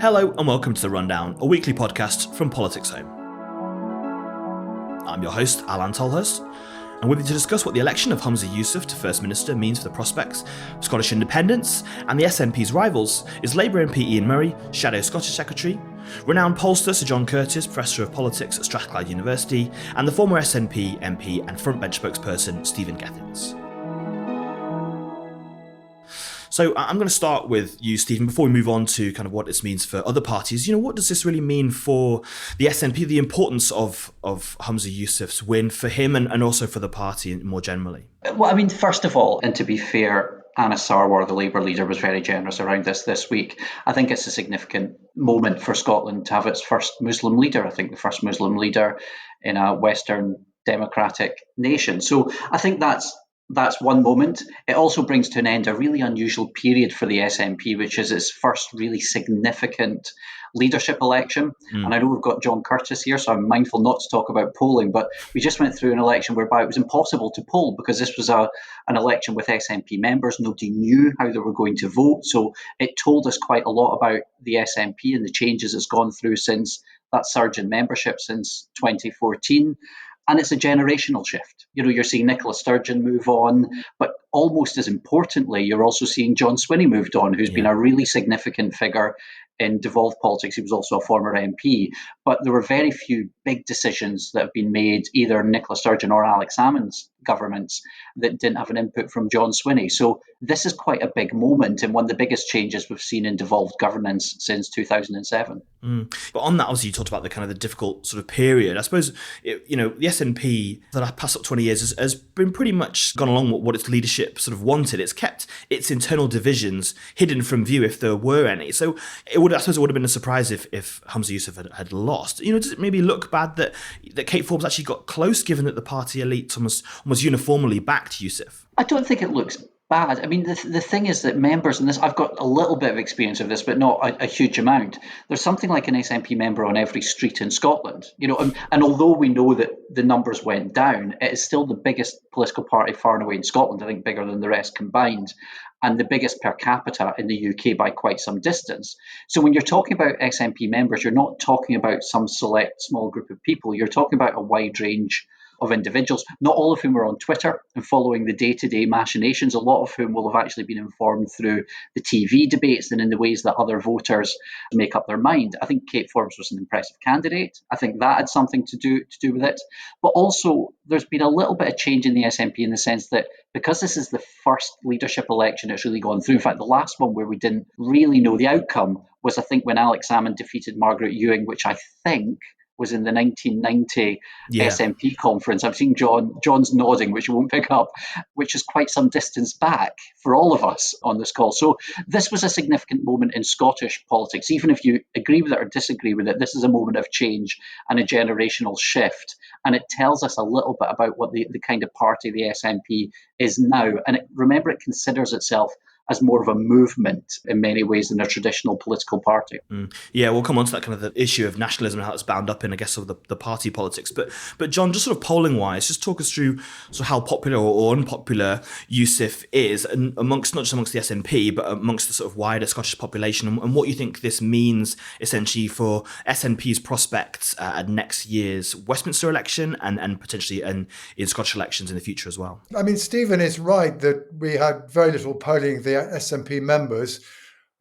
Hello and welcome to The Rundown, a weekly podcast from PoliticsHome. I'm your host, Alain Tolhurst, and with me to discuss what the election of Humza Yousaf to First Minister means for the prospects of Scottish independence and the SNP's rivals is Labour MP Ian Murray, Shadow Scottish Secretary, renowned pollster Sir John Curtice, Professor of Politics at Strathclyde University, and the former SNP MP and frontbench spokesperson Stephen Gethins. So I'm going to start with you, Stephen, before we move on to kind of what this means for other parties. What does this really mean for the SNP, the importance of Humza Yousaf's win for him and also for the party more generally? Well, I mean, first of all, and to be fair, Anna Sarwar, the Labour leader, was very generous around this week. I think it's a significant moment for Scotland to have its first Muslim leader. I think the first Muslim leader in a Western democratic nation. So I think that's one moment. It also brings to an end a really unusual period for the SNP, which is its first really significant leadership election. And I know we've got John Curtice here, so I'm mindful not to talk about polling, but we just went through an election whereby it was impossible to poll because this was an election with SNP members. Nobody knew how they were going to vote. So it told us quite a lot about the SNP and the changes it's gone through since that surge in membership since 2014. And it's a generational shift. You're seeing Nicola Sturgeon move on, but almost as importantly, you're also seeing John Swinney moved on, who's been a really significant figure in devolved politics. He was also a former MP. But there were very few big decisions that have been made, either Nicola Sturgeon or Alex Salmond's governments, that didn't have an input from John Swinney. So this is quite a big moment and one of the biggest changes we've seen in devolved governance since 2007. But on that, obviously, you talked about the difficult sort of period. I suppose, the SNP for the past 20 years has been pretty much gone along with what its leadership sort of wanted. It's kept its internal divisions hidden from view if there were any. So I suppose it would have been a surprise if Humza Yousaf had lost. Does it maybe look bad that Kate Forbes actually got close, given that the party elite almost uniformly backed Yousaf? I don't think it looks bad. I mean, the thing is that members, and this, I've got a little bit of experience of this, but not a huge amount. There's something like an SNP member on every street in Scotland, and although we know that the numbers went down, it is still the biggest political party far and away in Scotland, I think bigger than the rest combined, and the biggest per capita in the UK by quite some distance. So when you're talking about SNP members, you're not talking about some select small group of people, you're talking about a wide range of individuals, not all of whom are on Twitter and following the day-to-day machinations, a lot of whom will have actually been informed through the TV debates and in the ways that other voters make up their mind. I think Kate Forbes was an impressive candidate. I think that had something to do with it. But also, there's been a little bit of change in the SNP in the sense that because this is the first leadership election it's really gone through, in fact, the last one where we didn't really know the outcome was, I think, when Alex Salmond defeated Margaret Ewing, which I think was in the 1990 SNP conference. I'm seeing John's nodding, which you won't pick up, which is quite some distance back for all of us on this call. So this was a significant moment in Scottish politics. Even if you agree with it or disagree with it, this is a moment of change and a generational shift. And it tells us a little bit about what the kind of party the SNP is now. And remember, it considers itself as more of a movement in many ways than a traditional political party. Yeah, we'll come on to that kind of the issue of nationalism and how it's bound up in, I guess, sort of the party politics. But John, just sort of polling-wise, just talk us through sort of how popular or unpopular Yousaf is, and not just amongst the SNP, but amongst the sort of wider Scottish population, and what you think this means essentially for SNP's prospects at next year's Westminster election and potentially in Scottish elections in the future as well. I mean, Stephen is right that we had very little polling of the SNP members,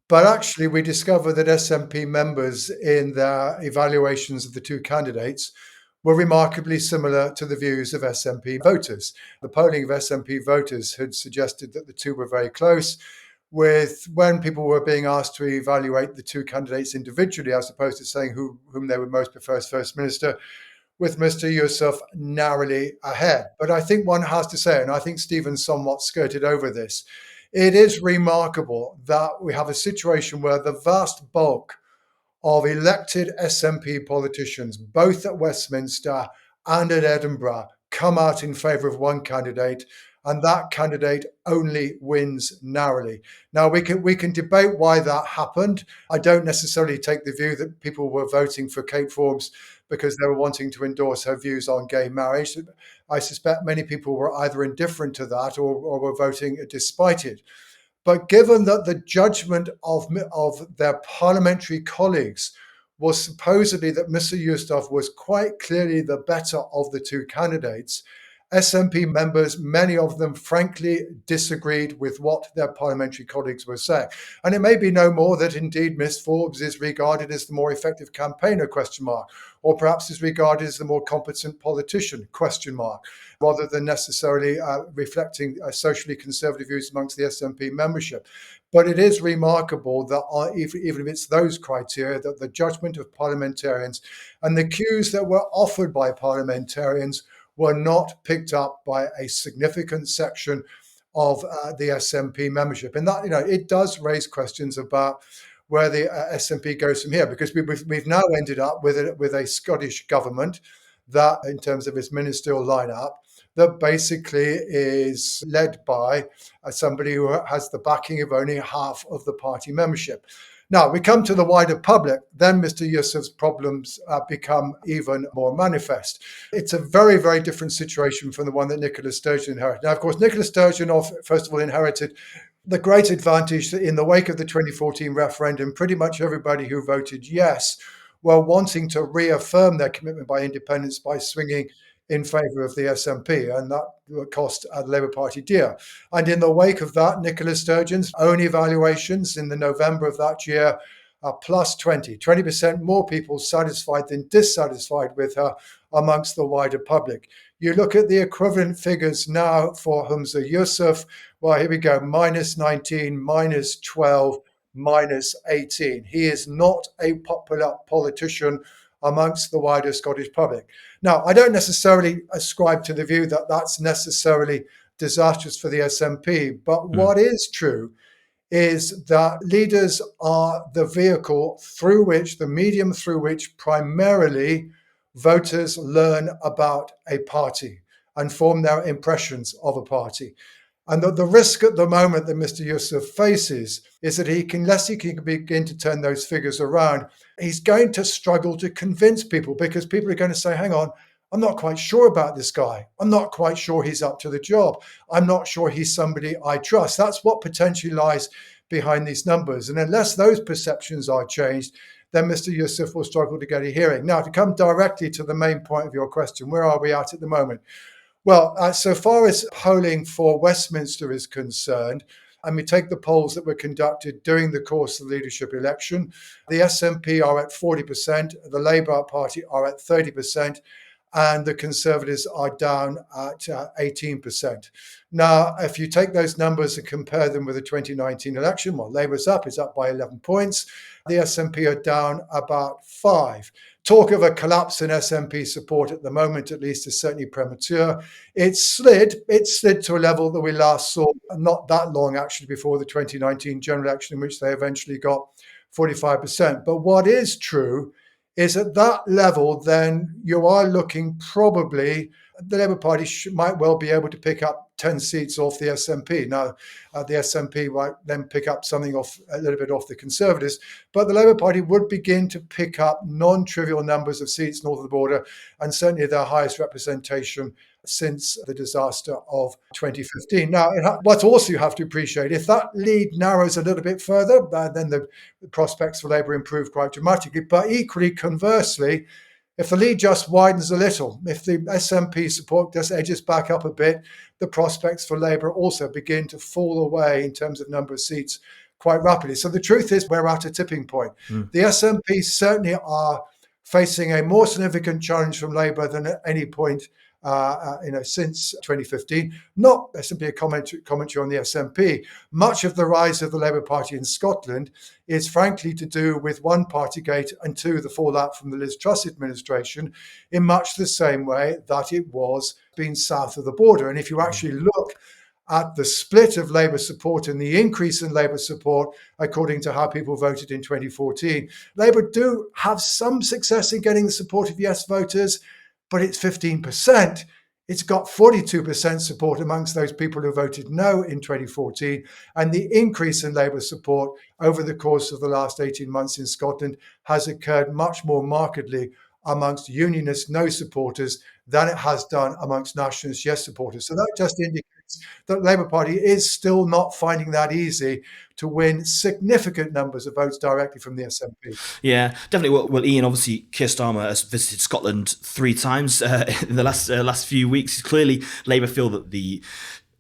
but actually we discovered that SNP members in their evaluations of the two candidates were remarkably similar to the views of SNP voters. The polling of SNP voters had suggested that the two were very close, with when people were being asked to evaluate the two candidates individually, as opposed to saying whom they would most prefer as First Minister, with Mr. Yousaf narrowly ahead. But I think one has to say, and I think Stephen somewhat skirted over this, it is remarkable that we have a situation where the vast bulk of elected SNP politicians, both at Westminster and at Edinburgh, come out in favour of one candidate, and that candidate only wins narrowly. Now, we can debate why that happened. I don't necessarily take the view that people were voting for Kate Forbes because they were wanting to endorse her views on gay marriage. I suspect many people were either indifferent to that or were voting despite it. But given that the judgment of their parliamentary colleagues was supposedly that Mr. Yousaf was quite clearly the better of the two candidates, SNP members, many of them frankly disagreed with what their parliamentary colleagues were saying. And it may be no more that indeed Miss Forbes is regarded as the more effective campaigner, question mark, or perhaps is regarded as the more competent politician, question mark, rather than necessarily reflecting socially conservative views amongst the SNP membership. But it is remarkable that even if it's those criteria, that the judgment of parliamentarians and the cues that were offered by parliamentarians were not picked up by a significant section of the SNP membership. And that, it does raise questions about where the SNP goes from here, because we've now ended up with a Scottish government that, in terms of its ministerial lineup, that basically is led by somebody who has the backing of only half of the party membership. Now, we come to the wider public, then Mr. Yousaf's problems become even more manifest. It's a very, very different situation from the one that Nicola Sturgeon inherited. Now, of course, Nicola Sturgeon, first of all, inherited the great advantage that in the wake of the 2014 referendum, pretty much everybody who voted yes were wanting to reaffirm their commitment by independence by swinging in favour of the SNP, and that cost the Labour Party dear. And in the wake of that, Nicola Sturgeon's own evaluations in the November of that year are plus 20% more people satisfied than dissatisfied with her amongst the wider public. You look at the equivalent figures now for Humza Yousaf, well, here we go, minus 19, minus 12, minus 18. He is not a popular politician amongst the wider Scottish public. Now, I don't necessarily ascribe to the view that that's necessarily disastrous for the SNP, but what is true is that leaders are the vehicle through which, the medium through which primarily voters learn about a party and form their impressions of a party. And the risk at the moment that Mr. Yousaf faces is that unless he can begin to turn those figures around, he's going to struggle to convince people, because people are going to say, hang on, I'm not quite sure about this guy. I'm not quite sure he's up to the job. I'm not sure he's somebody I trust. That's what potentially lies behind these numbers. And unless those perceptions are changed, then Mr. Yousaf will struggle to get a hearing. Now, to come directly to the main point of your question, where are we at the moment? Well, so far as polling for Westminster is concerned, and we take the polls that were conducted during the course of the leadership election, the SNP are at 40%, the Labour Party are at 30%, and the Conservatives are down at 18%. Now, if you take those numbers and compare them with the 2019 election, well, Labour's up, it's up by 11 points. The SNP are down about 5. Talk of a collapse in SNP support at the moment, at least, is certainly premature. It slid to a level that we last saw not that long, actually, before the 2019 general election, in which they eventually got 45%. But what is true is at that level, then you are looking probably, the Labour Party might well be able to pick up 10 seats off the SNP. Now, the SNP might then pick up something a little bit off the Conservatives, but the Labour Party would begin to pick up non-trivial numbers of seats north of the border, and certainly their highest representation since the disaster of 2015. Now, what also you have to appreciate, if that lead narrows a little bit further, then the prospects for Labour improve quite dramatically. But equally, conversely, if the lead just widens a little, if the SNP support just edges back up a bit, the prospects for Labour also begin to fall away in terms of number of seats quite rapidly. So the truth is we're at a tipping point. The SNP certainly are facing a more significant challenge from Labour than at any point since 2015. Not simply a commentary on the SNP. Much of the rise of the Labour Party in Scotland is frankly to do with one, Partygate, and two, the fallout from the Liz Truss administration, in much the same way that it was being south of the border. And if you actually look at the split of Labour support and the increase in Labour support, according to how people voted in 2014, Labour do have some success in getting the support of yes voters, but it's 15%. It's got 42% support amongst those people who voted no in 2014. And the increase in Labour support over the course of the last 18 months in Scotland has occurred much more markedly amongst unionist no supporters than it has done amongst nationalist yes supporters. So that just indicates the Labour Party is still not finding that easy to win significant numbers of votes directly from the SNP. Yeah, definitely. Well, Ian, obviously, Keir Starmer has visited Scotland 3 times in the last few weeks. Clearly, Labour feel that the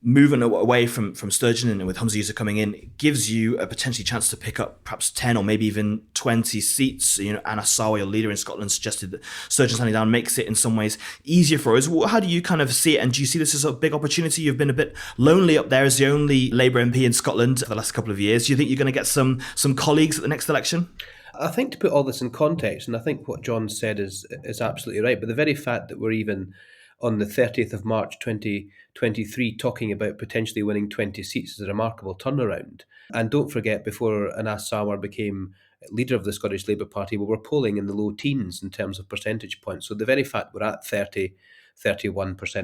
moving away from Sturgeon and with Humza Yousaf coming in gives you a potentially chance to pick up perhaps 10 or maybe even 20 seats. You know, Anna Sarwar, your leader in Scotland, suggested that Sturgeon standing down makes it in some ways easier for us. How do you kind of see it? And do you see this as a big opportunity? You've been a bit lonely up there as the only Labour MP in Scotland for the last couple of years. Do you think you're going to get some colleagues at the next election? I think to put all this in context, and I think what John said is absolutely right, but the very fact that we're even on the 30th of March 2023 talking about potentially winning 20 seats is a remarkable turnaround. And don't forget, before Anas Sarwar became leader of the Scottish Labour Party, we were polling in the low teens in terms of percentage points. So the very fact we're at 31%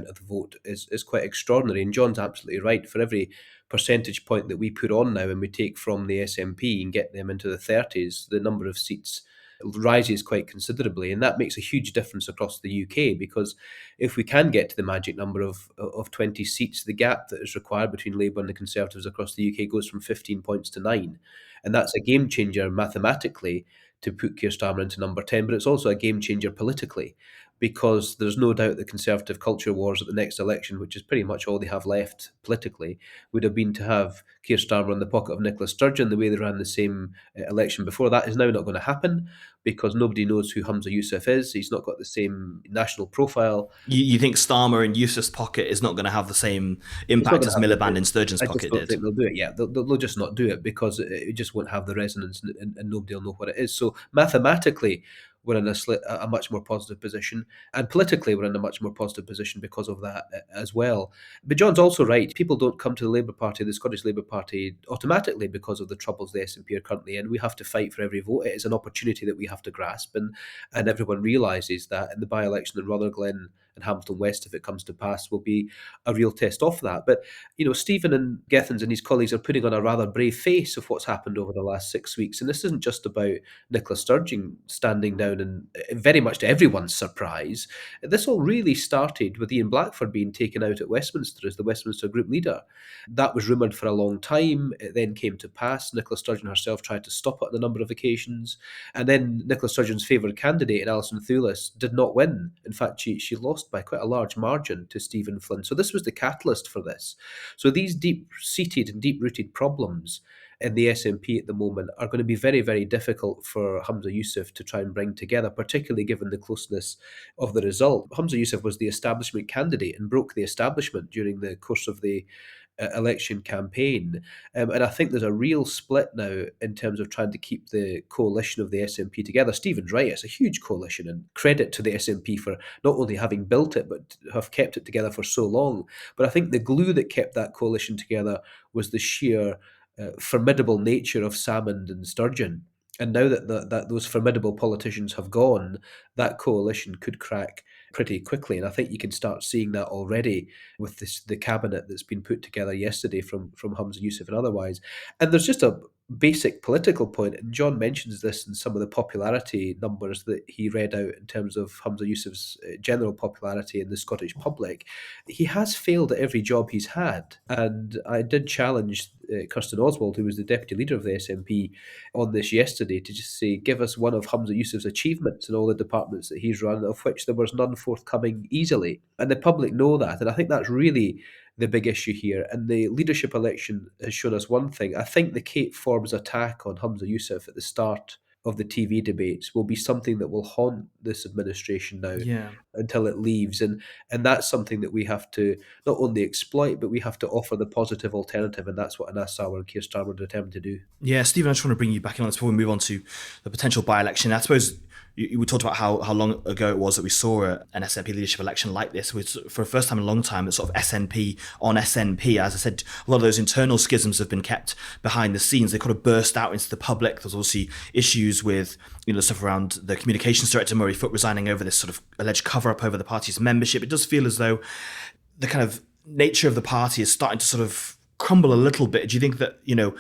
of the vote is quite extraordinary. And John's absolutely right. For every percentage point that we put on now and we take from the SNP and get them into the 30s, the number of seats rises quite considerably, and that makes a huge difference across the UK, because if we can get to the magic number of 20 seats, the gap that is required between Labour and the Conservatives across the UK goes from 15 points to 9, and that's a game changer mathematically to put Keir Starmer into number 10, but it's also a game changer politically, because there's no doubt the Conservative culture wars at the next election, which is pretty much all they have left politically, would have been to have Keir Starmer in the pocket of Nicola Sturgeon the way they ran the same election before. That is now not going to happen because nobody knows who Humza Yousaf is. He's not got the same national profile. You think Starmer in Yousaf's pocket is not going to have the same impact as Miliband in Sturgeon's pocket did? I think they'll do it, yeah. They'll just not do it because it just won't have the resonance and nobody will know what it is. So mathematically, we're in a much more positive position. And politically, we're in a much more positive position because of that as well. But John's also right. People don't come to the Labour Party, the Scottish Labour Party, automatically because of the troubles the SNP are currently in. We have to fight for every vote. It is an opportunity that we have to grasp. And everyone realises that. And the by-election in Rotherglen and Hamilton West, if it comes to pass, will be a real test of that. But, you know, Stephen Gethins and his colleagues are putting on a rather brave face of what's happened over the last 6 weeks. And this isn't just about Nicola Sturgeon standing down, and very much to everyone's surprise, this all really started with Ian Blackford being taken out at Westminster as the Westminster Group leader. That was rumoured for a long time. It then came to pass. Nicola Sturgeon herself tried to stop it on a number of occasions. And then Nicola Sturgeon's favoured candidate, Alison Thewlis, did not win. In fact, she lost by quite a large margin to Stephen Flynn. So this was the catalyst for this. So these deep-seated and deep-rooted problems in the SNP at the moment are going to be very, very difficult for Humza Yousaf to try and bring together, particularly given the closeness of the result. Humza Yousaf was the establishment candidate and broke the establishment during the course of the election campaign. And I think there's a real split now in terms of trying to keep the coalition of the SNP together. Stephen's right, it's a huge coalition, and credit to the SNP for not only having built it, but have kept it together for so long. But I think the glue that kept that coalition together was the sheer formidable nature of Salmond and Sturgeon. And now that those formidable politicians have gone, that coalition could crack pretty quickly. And I think you can start seeing that already with the cabinet that's been put together yesterday from Humza Yousaf and otherwise. And there's just a basic political point, and John mentions this in some of the popularity numbers that he read out in terms of Humza Yousaf's general popularity in the Scottish public. He has failed at every job he's had. And I did challenge Kirsten Oswald, who was the deputy leader of the SNP, on this yesterday to just say, give us one of Humza Yousaf's achievements in all the departments that he's run, of which there was none forthcoming easily. And the public know that. And I think that's really the big issue here. And the leadership election has shown us one thing. I think the Kate Forbes attack on Humza Yousaf at the start of the TV debates will be something that will haunt this administration now until it leaves. And that's something that we have to not only exploit, but we have to offer the positive alternative. And that's what Anas Sarwar and Keir Starmer are determined to do. Yeah, Stephen, I just want to bring you back in on this before we move on to the potential by-election. I suppose we talked about how long ago it was that we saw an SNP leadership election like this. For the first time in a long time, it's sort of SNP on SNP. As I said, a lot of those internal schisms have been kept behind the scenes. They kind of burst out into the public. There's obviously issues with the stuff around the communications director, Murray Foote, resigning over this sort of alleged cover-up over the party's membership. It does feel as though the kind of nature of the party is starting to sort of crumble a little bit. Do you think that, you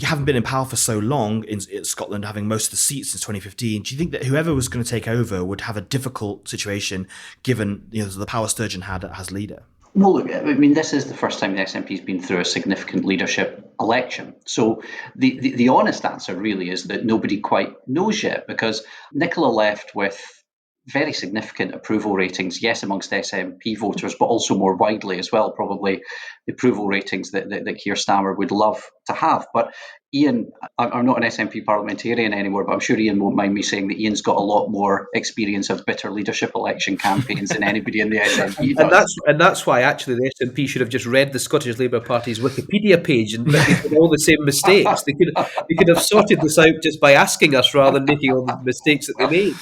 haven't been in power for so long in Scotland, having most of the seats since 2015, do you think that whoever was going to take over would have a difficult situation given the power Sturgeon had as leader? Well, look, I mean, this is the first time the SNP has been through a significant leadership election. So the honest answer really is that nobody quite knows yet, because Nicola left with very significant approval ratings, yes, amongst SNP voters, but also more widely as well, probably the approval ratings that Keir Starmer would love to have. But Ian, I'm not an SNP parliamentarian anymore, but I'm sure Ian won't mind me saying that Ian's got a lot more experience of bitter leadership election campaigns than anybody in the SNP And does. that's why actually the SNP should have just read the Scottish Labour Party's Wikipedia page, and but they did all the same mistakes. They could have sorted this out just by asking us rather than making all the mistakes that they made.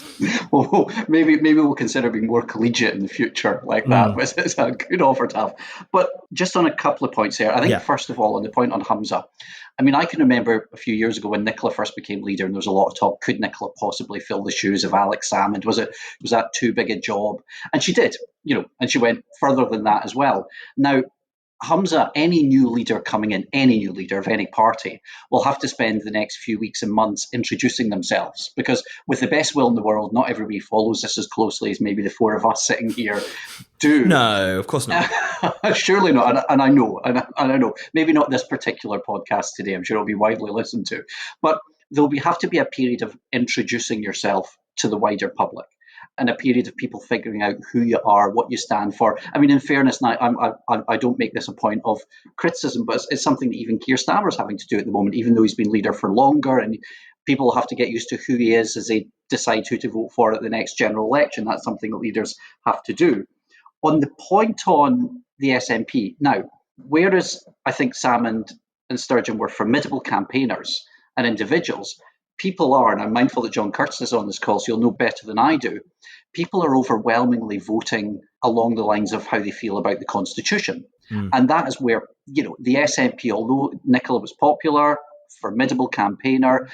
Well, maybe we'll consider being more collegiate in the future like that. It's a good offer to have. But just on a couple of points there, I think first of all, on the point on Humza, I mean, I can remember a few years ago when Nicola first became leader, and there was a lot of talk: could Nicola possibly fill the shoes of Alex Salmond? Was that too big a job? And she did, and she went further than that as well. Now, Humza, any new leader coming in, any new leader of any party, will have to spend the next few weeks and months introducing themselves, because with the best will in the world, not everybody follows this as closely as maybe the four of us sitting here do. No, of course not. Surely not. And I know, and I know, maybe not this particular podcast today. I'm sure it'll be widely listened to, but there'll have to be a period of introducing yourself to the wider public, and a period of people figuring out who you are, what you stand for. I mean, in fairness, now I don't make this a point of criticism, but it's something that even Keir Starmer's having to do at the moment, even though he's been leader for longer, and people have to get used to who he is as they decide who to vote for at the next general election. That's something that leaders have to do. On the point on the SNP, now, whereas I think Salmond and Sturgeon were formidable campaigners and individuals, people are, and I'm mindful that John Curtice is on this call, so you'll know better than I do, people are overwhelmingly voting along the lines of how they feel about the Constitution. And that is where, the SNP, although Nicola was popular, formidable campaigner,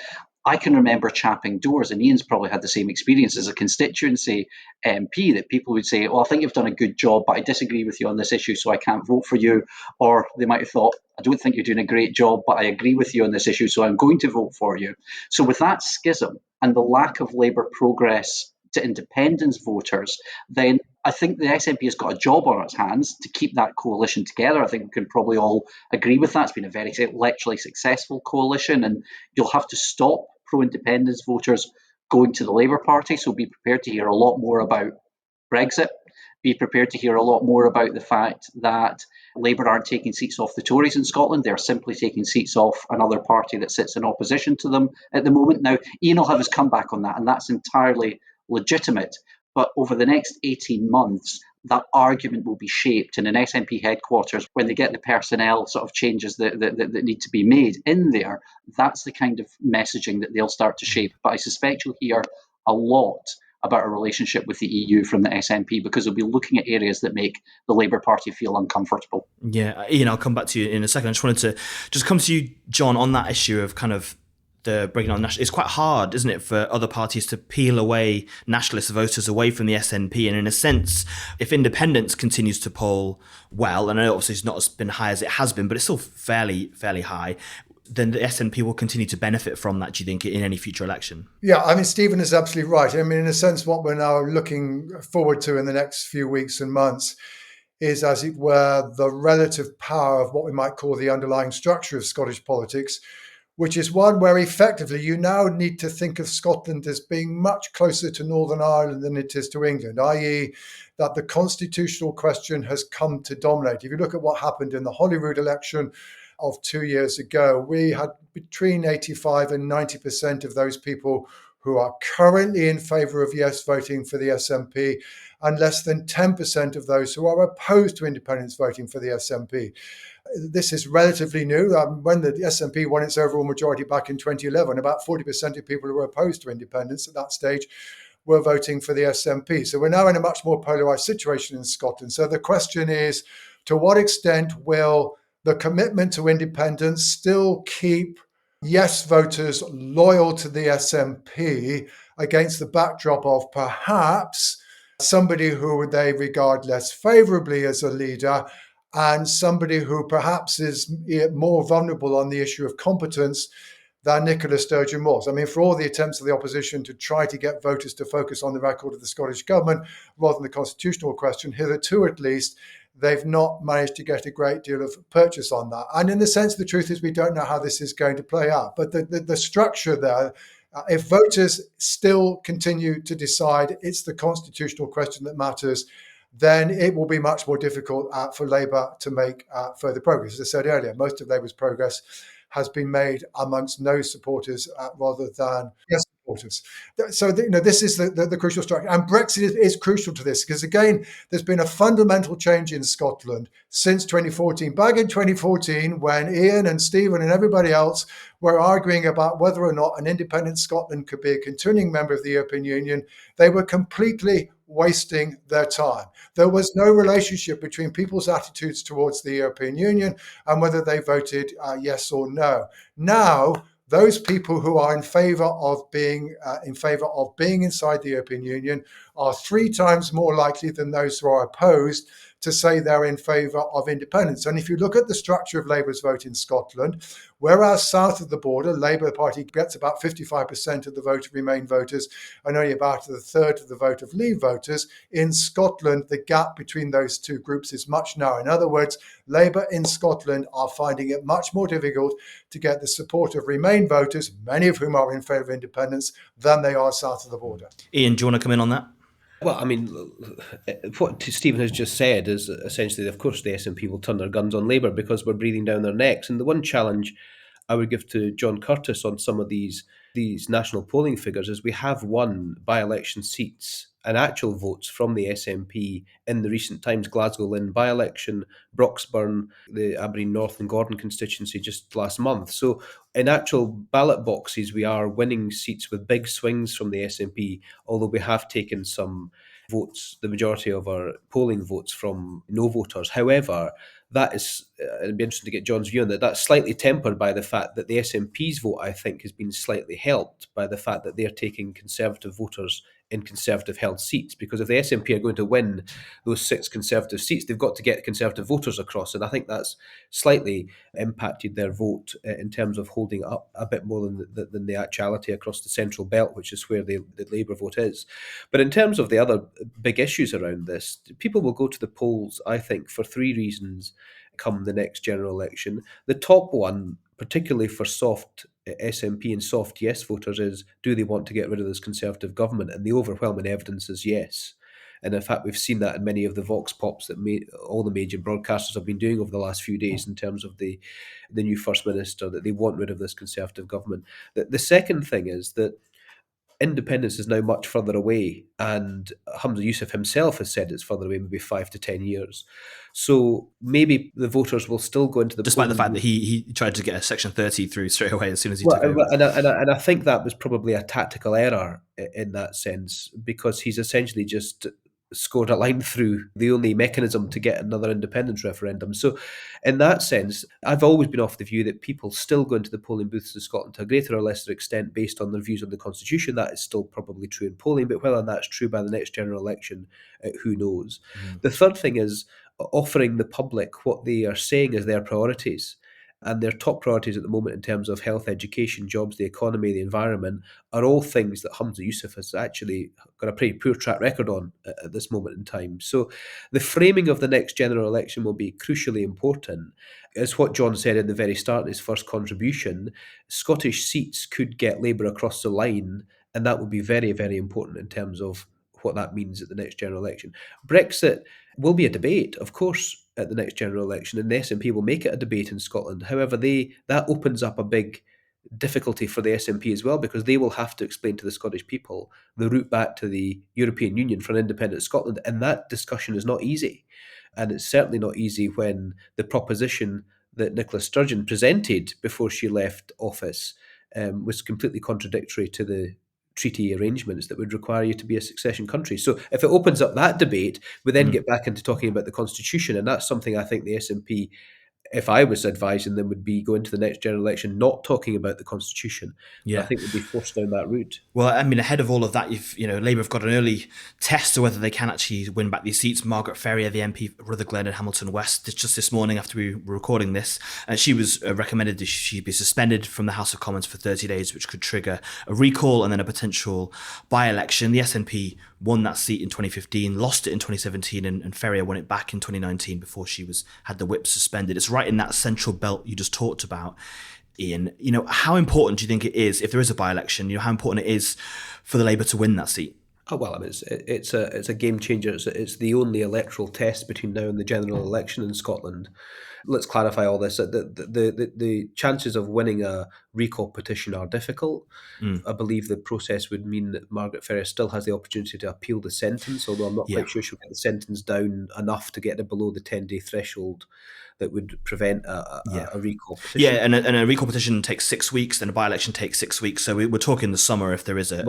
I can remember chapping doors, and Ian's probably had the same experience as a constituency MP, that people would say, I think you've done a good job, but I disagree with you on this issue, so I can't vote for you. Or they might have thought, I don't think you're doing a great job, but I agree with you on this issue, so I'm going to vote for you. So with that schism and the lack of Labour progress to independence voters, then I think the SNP has got a job on its hands to keep that coalition together. I think we can probably all agree with that. It's been a very electorally successful coalition, and you'll have to stop pro-independence voters going to the Labour Party. So be prepared to hear a lot more about Brexit. Be prepared to hear a lot more about the fact that Labour aren't taking seats off the Tories in Scotland. They're simply taking seats off another party that sits in opposition to them at the moment. Now, Ian will have his comeback on that, and that's entirely legitimate. But over the next 18 months, that argument will be shaped in an SNP headquarters when they get the personnel sort of changes that need to be made in there. That's the kind of messaging that they'll start to shape. But I suspect you'll hear a lot about a relationship with the EU from the SNP, because they'll be looking at areas that make the Labour Party feel uncomfortable. Yeah, Ian, I'll come back to you in a second. I just wanted to just come to you, John, on that issue of kind of the breaking on national. It's quite hard, isn't it, for other parties to peel away nationalist voters away from the SNP. And in a sense, if independence continues to poll well, and I know obviously it's not as been high as it has been, but it's still fairly high, then the SNP will continue to benefit from that, do you think, in any future election? Yeah, I mean, Stephen is absolutely right. I mean, in a sense, what we're now looking forward to in the next few weeks and months is, as it were, the relative power of what we might call the underlying structure of Scottish politics, which is one where effectively you now need to think of Scotland as being much closer to Northern Ireland than it is to England, i.e. that the constitutional question has come to dominate. If you look at what happened in the Holyrood election of 2 years ago, we had between 85 and 90% of those people who are currently in favour of yes voting for the SNP, and less than 10% of those who are opposed to independence voting for the SNP. This is relatively new. When the SNP won its overall majority back in 2011, about 40% of people who were opposed to independence at that stage were voting for the SNP. So we're now in a much more polarised situation in Scotland. So the question is, to what extent will the commitment to independence still keep yes voters loyal to the SNP against the backdrop of perhaps somebody who they regard less favourably as a leader, and somebody who perhaps is more vulnerable on the issue of competence than Nicola Sturgeon was? I mean, for all the attempts of the opposition to try to get voters to focus on the record of the Scottish government rather than the constitutional question, hitherto at least, they've not managed to get a great deal of purchase on that. And in a sense, the truth is we don't know how this is going to play out. But the structure there, if voters still continue to decide it's the constitutional question that matters, then it will be much more difficult for Labour to make further progress. As I said earlier, most of Labour's progress has been made amongst no supporters rather than yes supporters. So this is the crucial structure. And Brexit is crucial to this because, again, there's been a fundamental change in Scotland since 2014. Back in 2014, when Ian and Stephen and everybody else were arguing about whether or not an independent Scotland could be a continuing member of the European Union, they were completely wasting their time. There was no relationship between people's attitudes towards the European Union and whether they voted yes or no. Now, those people who are in favour of being inside the European Union are 3 times more likely than those who are opposed to say they're in favour of independence. And if you look at the structure of Labour's vote in Scotland, whereas south of the border, Labour Party gets about 55% of the vote of Remain voters and only about a third of the vote of Leave voters, in Scotland, the gap between those two groups is much narrower. In other words, Labour in Scotland are finding it much more difficult to get the support of Remain voters, many of whom are in favour of independence, than they are south of the border. Ian, do you want to come in on that? Well, I mean, what Stephen has just said is essentially, of course, the SNP will turn their guns on Labour because we're breathing down their necks. And the one challenge I would give to John Curtice on some of these national polling figures is we have won by-election seats and actual votes from the SNP in the recent times. Glasgow Lynn by-election, Broxburn, the Aberdeen North and Gordon constituency just last month. So in actual ballot boxes, we are winning seats with big swings from the SNP, although we have taken some votes, the majority of our polling votes from no voters. However, that is, it'd be interesting to get John's view on that. That's slightly tempered by the fact that the SNP's vote, I think, has been slightly helped by the fact that they're taking Conservative voters in Conservative held seats. Because if the SNP are going to win those 6 Conservative seats, they've got to get Conservative voters across. And I think that's slightly impacted their vote in terms of holding up a bit more than the actuality across the central belt, which is where the Labour vote is. But in terms of the other big issues around this, people will go to the polls, I think, for 3 reasons come the next general election. The top one, particularly for soft SNP and soft yes voters, is do they want to get rid of this Conservative government? And the overwhelming evidence is yes. And in fact, we've seen that in many of the vox pops that all the major broadcasters have been doing over the last few days in terms of the new First Minister, that they want rid of this Conservative government. The second thing is that independence is now much further away, and Humza Yousaf himself has said it's further away, maybe 5 to 10 years. So maybe the voters will still go into the despite the fact booth. that he tried to get a Section 30 through straight away as soon as he took over. And I think that was probably a tactical error in that sense, because he's essentially just scored a line through the only mechanism to get another independence referendum. So in that sense, I've always been of the view that people still go into the polling booths in Scotland to a greater or lesser extent based on their views on the Constitution. That is still probably true in polling, but whether that's true by the next general election, who knows? The third thing is offering the public what they are saying as their priorities. And their top priorities at the moment in terms of health, education, jobs, the economy, the environment, are all things that Humza Yousaf has actually got a pretty poor track record on at this moment in time. So the framing of the next general election will be crucially important. As what John said in the very start in his first contribution, Scottish seats could get Labour across the line, and that would be very, very important in terms of what that means at the next general election. Brexit will be a debate, of course, at the next general election, and the SNP will make it a debate in Scotland. However, that opens up a big difficulty for the SNP as well, because they will have to explain to the Scottish people the route back to the European Union for an independent Scotland, and that discussion is not easy. And it's certainly not easy when the proposition that Nicola Sturgeon presented before she left office was completely contradictory to the treaty arrangements that would require you to be a succession country. So if it opens up that debate, we then get back into talking about the Constitution, and that's something I think the SNP, if I was advising them, would be going to the next general election not talking about the Constitution. Yeah. I think we'd be forced down that route. Well, I mean, ahead of all of that, Labour have got an early test of whether they can actually win back these seats. Margaret Ferrier, the MP for Rutherglen and Hamilton West, just this morning after we were recording this, and she was recommended that she be suspended from the House of Commons for 30 days, which could trigger a recall and then a potential by-election. The SNP won that seat in 2015, lost it in 2017, and Ferrier won it back in 2019 before she had the whip suspended. It's right in that central belt you just talked about, Ian. How important do you think it is, if there is a by-election, how important it is for the Labour to win that seat? Oh, well, I mean, it's a game changer. It's the only electoral test between now and the general election in Scotland. Let's clarify all this. The chances of winning a recall petition are difficult. I believe the process would mean that Margaret Ferrier still has the opportunity to appeal the sentence, although I'm not Yeah. quite sure she'll get the sentence down enough to get it below the 10-day threshold that would prevent a recall petition. Yeah, and a recall petition takes 6 weeks, then a by-election takes 6 weeks. So we're talking the summer if there is We're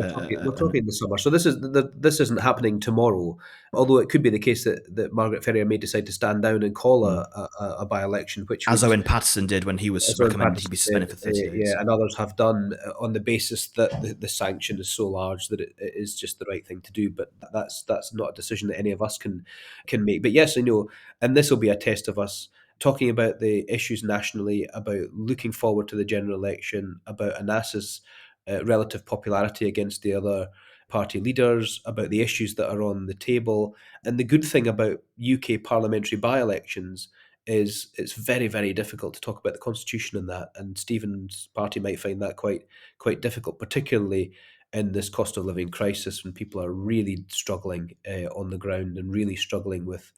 talking the summer. So this isn't happening tomorrow, although it could be the case that Margaret Ferrier may decide to stand down and call a by-election, which as Owen Paterson did when he was recommended to be suspended for 30 days. Yeah, and others have done on the basis that the sanction is so large that it is just the right thing to do. But that's not a decision that any of us can make. But yes, I know, and this will be a test of us talking about the issues nationally, about looking forward to the general election, about ANAS's relative popularity against the other party leaders, about the issues that are on the table. And the good thing about UK parliamentary by-elections is it's very, very difficult to talk about the constitution in that. And Stephen's party might find that quite difficult, particularly in this cost of living crisis when people are really struggling on the ground and really struggling with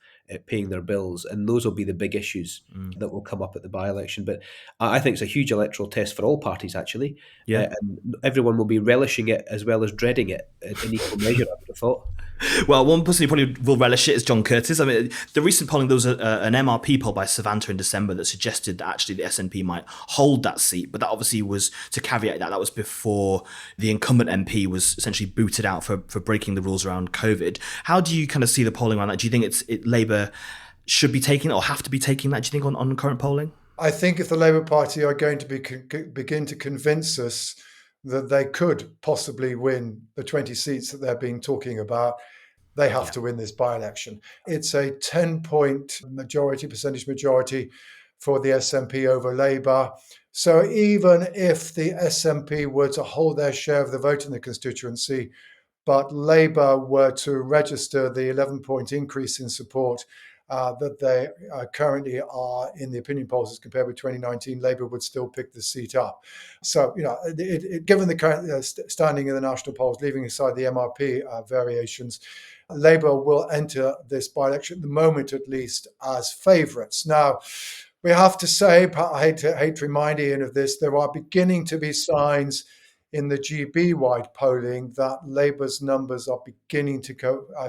paying their bills. And those will be the big issues that will come up at the by-election. But I think it's a huge electoral test for all parties, actually. Yeah. And everyone will be relishing it as well as dreading it in equal measure, I would have thought. Well, one person who probably will relish it is John Curtice. I mean, the recent polling, there was an MRP poll by Savanta in December that suggested that actually the SNP might hold that seat, but that obviously was, to caveat that was before the incumbent MP was essentially booted out for breaking the rules around COVID. How do you kind of see the polling around that? Do you think Labour should be taking it or have to be taking that, do you think, on current polling? I think if the Labour Party are going to begin to convince us that they could possibly win the 20 seats that they're being talking about, they have to win this by-election. It's a 10-point percentage majority for the SNP over Labour. So even if the SNP were to hold their share of the vote in the constituency, but Labour were to register the 11-point increase in support that they currently are in the opinion polls as compared with 2019, Labour would still pick the seat up. So, given the current standing in the national polls, leaving aside the MRP variations, Labour will enter this by-election, at the moment at least, as favourites. Now, we have to say, I hate to remind Ian of this, there are beginning to be signs in the GB-wide polling that Labour's numbers are beginning to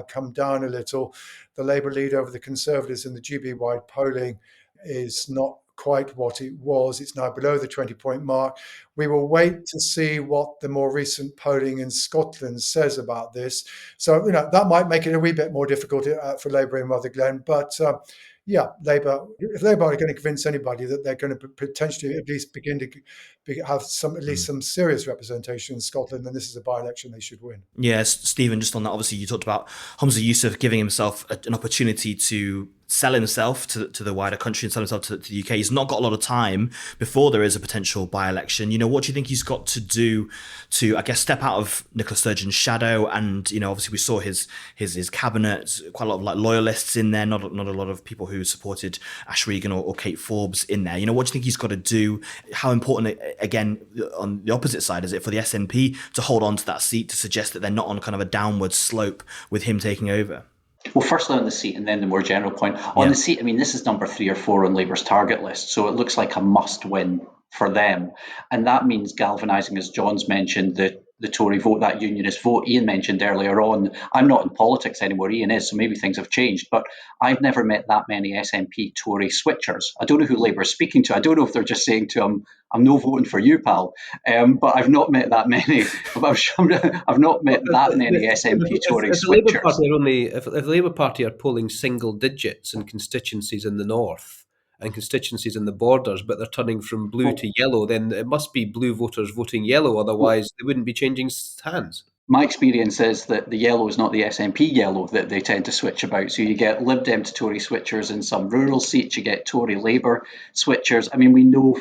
come down a little. The Labour lead over the Conservatives in the GB-wide polling is not quite what it was. It's now below the 20-point mark. We will wait to see what the more recent polling in Scotland says about this. So, that might make it a wee bit more difficult for Labour in Rutherglen. But Labour, if Labour are going to convince anybody that they're going to potentially at least begin to have some serious representation in Scotland, then this is a by-election they should win. Yes, Stephen, just on that, obviously you talked about Humza Yousaf giving himself an opportunity to sell himself to the wider country and sell himself to the UK. He's not got a lot of time before there is a potential by-election. What do you think he's got to do to, I guess, step out of Nicola Sturgeon's shadow? And, obviously we saw his cabinet, quite a lot of loyalists in there, not a lot of people who supported Ash Regan or Kate Forbes in there. What do you think he's got to do? How important, again, on the opposite side, is it for the SNP to hold on to that seat, to suggest that they're not on kind of a downward slope with him taking over? Well, firstly on the seat and then the more general point. On the seat, this is number 3 or 4 on Labour's target list, so it looks like a must-win for them. And that means galvanising, as John's mentioned, the Tory vote, that unionist vote. Ian mentioned earlier on, I'm not in politics anymore, Ian is, so maybe things have changed, but I've never met that many SNP Tory switchers. I don't know who Labour is speaking to. I don't know if they're just saying to him, I'm no voting for you, pal. But I've not met that many. I've not met that many SNP Tory switchers. If the Labour Party are polling single digits in constituencies in the north and constituencies in the borders, but they're turning from blue to yellow, then it must be blue voters voting yellow, otherwise they wouldn't be changing hands. My experience is that the yellow is not the SNP yellow that they tend to switch about. So you get Lib Dem to Tory switchers in some rural seats, you get Tory Labour switchers. I mean, we know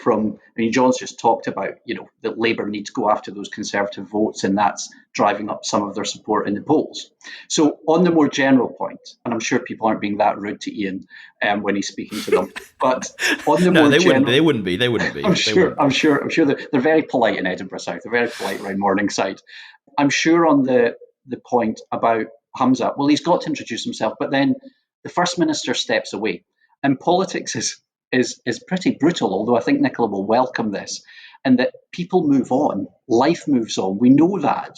John's just talked about, that Labour need to go after those Conservative votes, and that's driving up some of their support in the polls. So on the more general point, and I'm sure people aren't being that rude to Ian when he's speaking to them, but on the no, they wouldn't be. I'm sure they're very polite in Edinburgh South. They're very polite around Morningside. I'm sure on the point about Humza, well, he's got to introduce himself, but then the First Minister steps away. And politics is pretty brutal, although I think Nicola will welcome this, and that people move on, life moves on. We know that,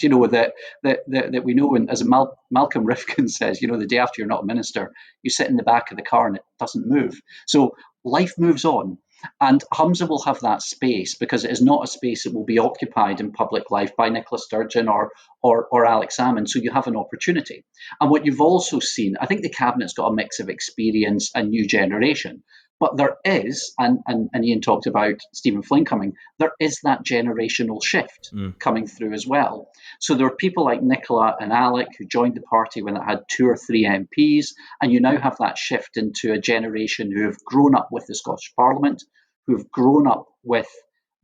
that we know, and as Malcolm Rifkin says, the day after you're not a minister, you sit in the back of the car and it doesn't move. So life moves on. And Humza will have that space because it is not a space that will be occupied in public life by Nicola Sturgeon or Alex Salmond. So you have an opportunity. And what you've also seen, I think the Cabinet's got a mix of experience and new generation. But there is, and Ian talked about Stephen Flynn coming, there is that generational shift coming through as well. So there are people like Nicola and Alec who joined the party when it had 2 or 3 MPs, and you now have that shift into a generation who have grown up with the Scottish Parliament, who've grown up with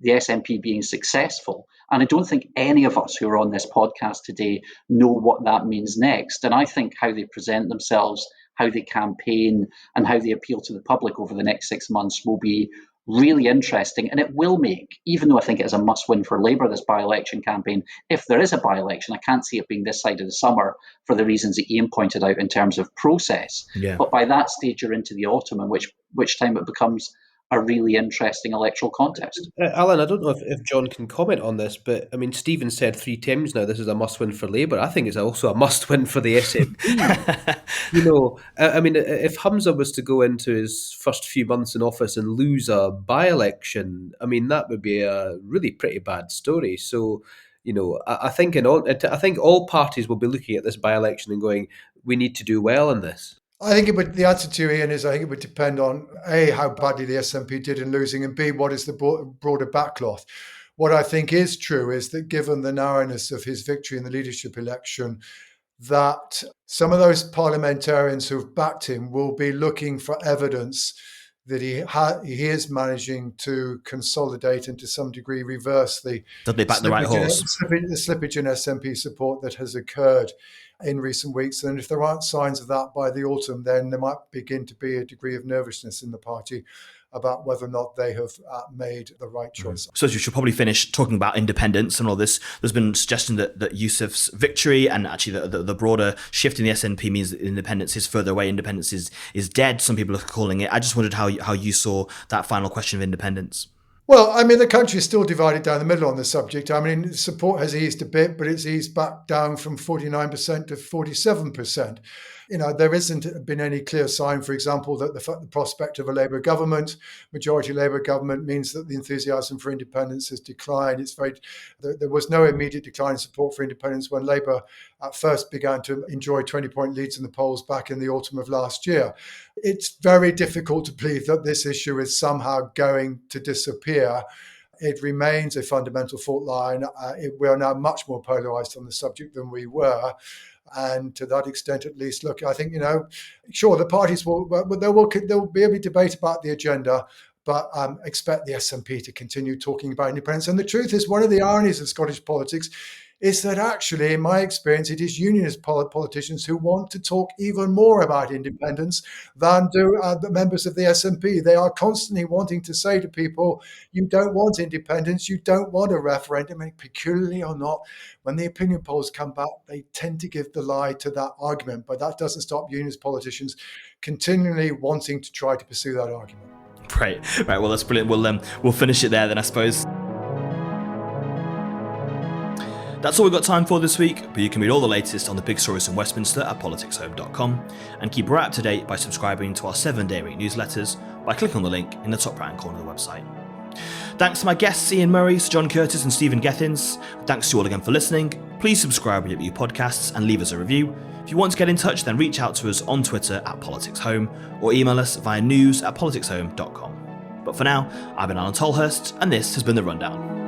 the SNP being successful. And I don't think any of us who are on this podcast today know what that means next. And I think how they present themselves, how they campaign, and how they appeal to the public over the next 6 months will be really interesting. And it will make, even though I think it is a must-win for Labour, this by-election campaign, if there is a by-election, I can't see it being this side of the summer for the reasons that Ian pointed out in terms of process. Yeah. But by that stage, you're into the autumn, in which time it becomes a really interesting electoral contest. Alain, I don't know if John can comment on this, but I mean, Stephen said 3 times now this is a must-win for Labour. I think it's also a must-win for the SNP. I mean, if Humza was to go into his first few months in office and lose a by-election, I mean, that would be a really pretty bad story. So, I think all parties will be looking at this by-election and going, we need to do well in this. I think the answer to Ian is I think it would depend on A, how badly the SNP did in losing, and B, what is the broader backcloth. What I think is true is that given the narrowness of his victory in the leadership election, that some of those parliamentarians who've backed him will be looking for evidence that he is managing to consolidate and to some degree reverse the slippage in SNP support that has occurred in recent weeks. And if there aren't signs of that by the autumn, then there might begin to be a degree of nervousness in the party about whether or not they have made the right choice. So you should probably finish talking about independence and all this. There's been suggestion that Yousaf's victory and actually the broader shift in the SNP means that independence is further away. Independence is dead, some people are calling it. I just wondered how you saw that final question of independence. Well, I mean, the country is still divided down the middle on the subject. I mean, support has eased a bit, but it's eased back down from 49% to 47%. There isn't been any clear sign, for example, that the prospect of a Labour government, majority Labour government, means that the enthusiasm for independence has declined. There was no immediate decline in support for independence when Labour at first began to enjoy 20-point leads in the polls back in the autumn of last year. It's very difficult to believe that this issue is somehow going to disappear. It remains a fundamental fault line. We are now much more polarised on the subject than we were. And to that extent, at least, look, I think, sure, the parties will be a debate about the agenda, but expect the SNP to continue talking about independence. And the truth is, one of the ironies of Scottish politics is that actually, in my experience, it is unionist politicians who want to talk even more about independence than do the members of the SNP. They are constantly wanting to say to people, you don't want independence, you don't want a referendum, and peculiarly or not, when the opinion polls come back, they tend to give the lie to that argument. But that doesn't stop unionist politicians continually wanting to try to pursue that argument. Right. Well, that's brilliant. We'll finish it there then, I suppose. That's all we've got time for this week, but you can read all the latest on the big stories in Westminster at PoliticsHome.com and keep right up to date by subscribing to our 7-day week newsletters by clicking on the link in the top right-hand corner of the website. Thanks to my guests Ian Murray, Sir John Curtice and Stephen Gethins. Thanks to you all again for listening. Please subscribe wherever you podcasts and leave us a review. If you want to get in touch, then reach out to us on Twitter at PoliticsHome or email us via news@PoliticsHome.com. But for now, I've been Alain Tolhurst, and this has been The Rundown.